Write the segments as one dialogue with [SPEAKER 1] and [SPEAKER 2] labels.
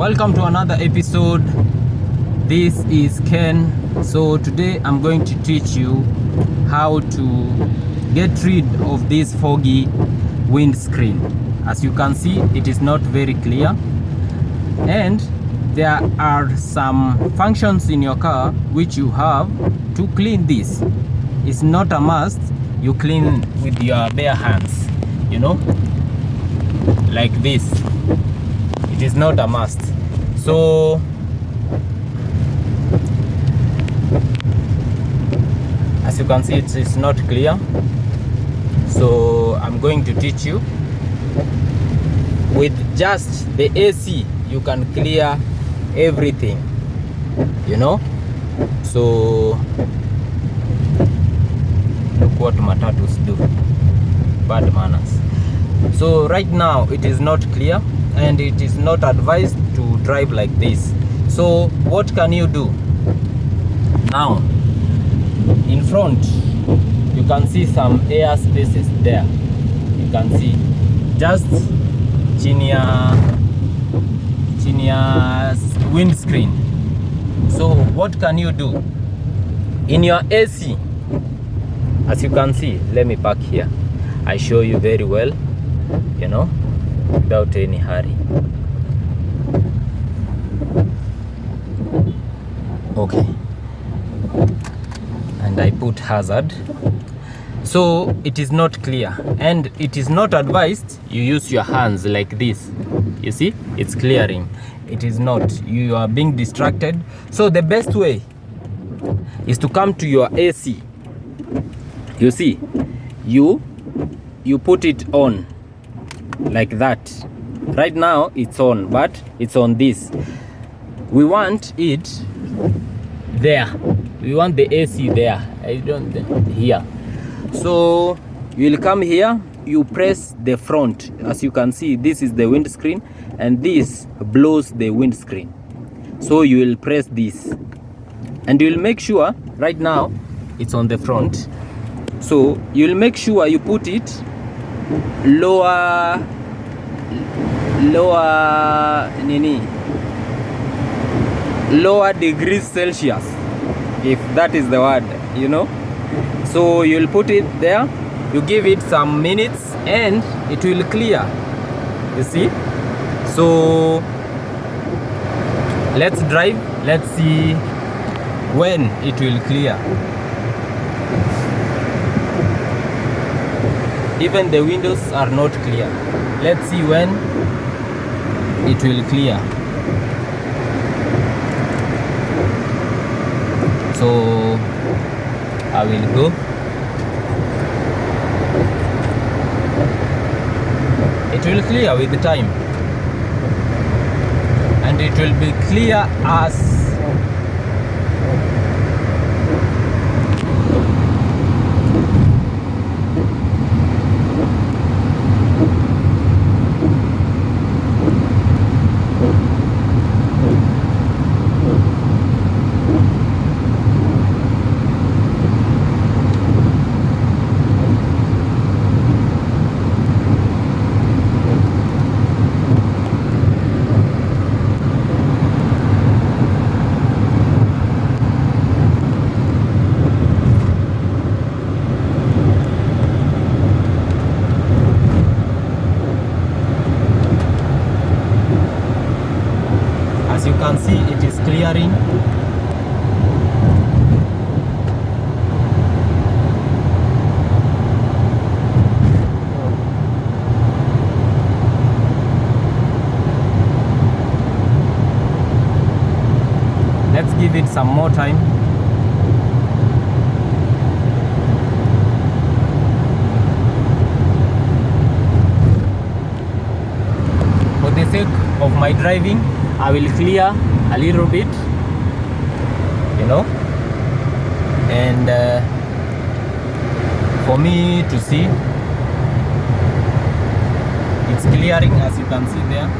[SPEAKER 1] Welcome to another episode. This is Ken. So today I'm going to teach you how to get rid of this foggy windscreen. As you can see, it is not very clear, and there are some functions in your car which you have to clean this. It's not a must you clean with your bare hands, like this. It is not a must. So as you can see, it's not clear. So I'm going to teach you. With just the AC you can clear everything, So look what matatus do. Bad manners. So right now it is not clear, and it is not advised to drive like this. So what can you do? Now in front you can see some air spaces there. You can see just chinia windscreen. So what can you do? In your AC, as you can see, let me park here, I show you very well, without any hurry. Okay, and I put hazard. So it is not clear, and it is not advised you use your hands like this. You see, it's clearing. It is not. You are being distracted. So the best way is to come to your AC. You see, you put it on like that. Right now it's on, but it's on this. We want it there. We want the AC there. I don't here. So you will come here, you press the front. As you can see, this is the windscreen, and this blows the windscreen. So you will press this, and you will make sure right now it's on the front. So you will make sure you put it lower degrees Celsius, if that is the word, So you'll put it there, you give it some minutes, and it will clear. You see? So let's drive. Let's see when it will clear. Even the windows are not clear. Let's see when it will clear. So I will go. It will clear with the time, and it will be clear as you can see, it is clearing. Let's give it some more time. For the sake of my driving, I will clear a little bit, and for me to see, it's clearing, as you can see there.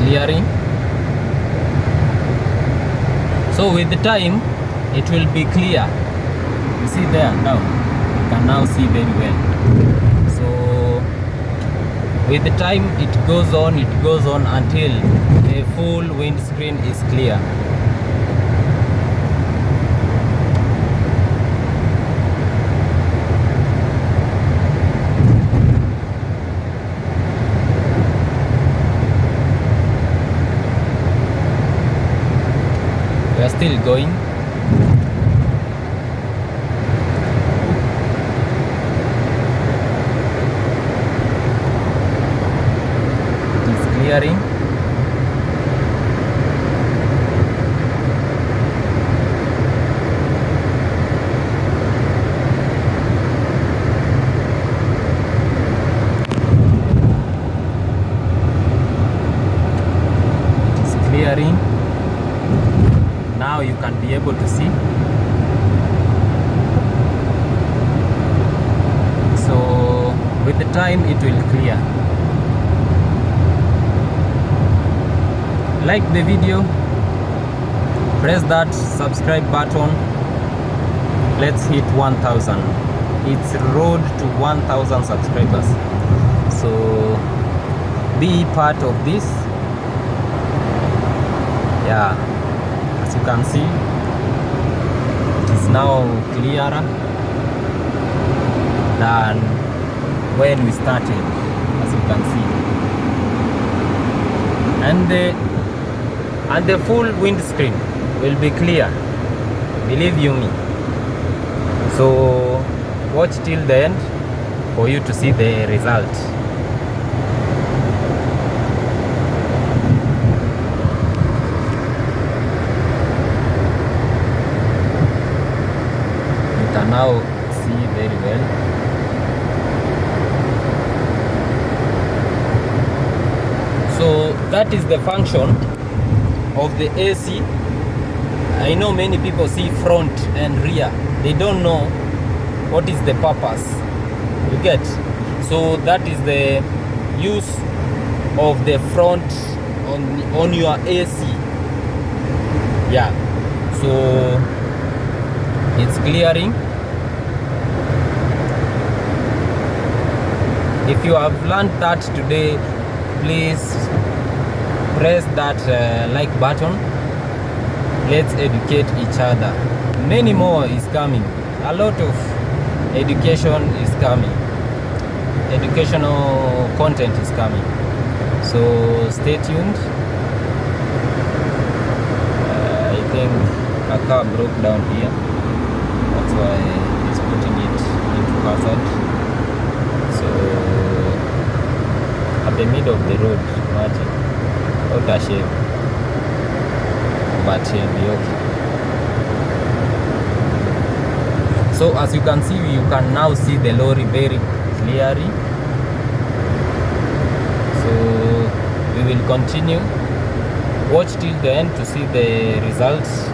[SPEAKER 1] clearing. So with the time it will be clear. You see there now, you can now see very well. So with the time it goes on until the full windscreen is clear. We are still going. It is clearing. It is clearing. Now you can be able to see. So with the time it will clear. Like the video, press that subscribe button. Let's hit 1,000. It's road to 1,000 subscribers. So be part of this. Yeah. As you can see, it is now clearer than when we started, as you can see. And the full windscreen will be clear, believe you me. So watch till the end for you to see the result. Now see very well. So that is the function of the AC. I know many people see front and rear. They don't know what is the purpose. You get? So that is the use of the front on your AC. Yeah. So it's clearing. If you have learned that today, please press that like button. Let's educate each other. Many more is coming. A lot of education is coming. Educational content is coming. So stay tuned. I think a car broke down here. That's why he's putting it into hazard. So at the middle of the road, imagine, what a shame, but he'll be okay. So as you can see, you can now see the lorry very clearly. So we will continue. Watch till the end to see the results.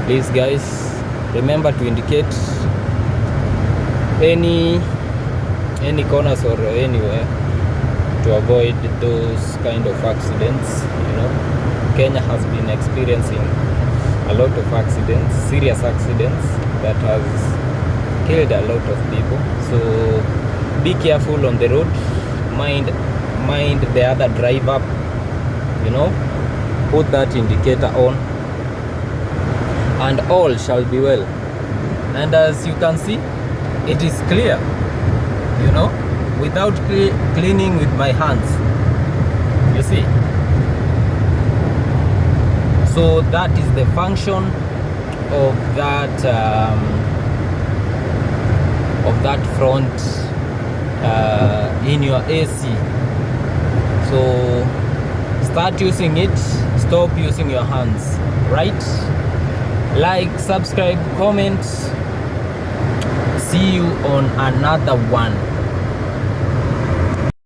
[SPEAKER 1] Please guys, remember to indicate any corners or anywhere to avoid those kind of accidents. You know, Kenya has been experiencing a lot of accidents, serious accidents that has killed a lot of people. So be careful on the road, mind the other driver, you know, put that indicator on, and all shall be well. And as you can see, it is clear, you know, without cleaning with my hands, you see. So that is the function of that front in your AC. So start using it, stop using your hands, right? Like, subscribe, comment. See you on another one.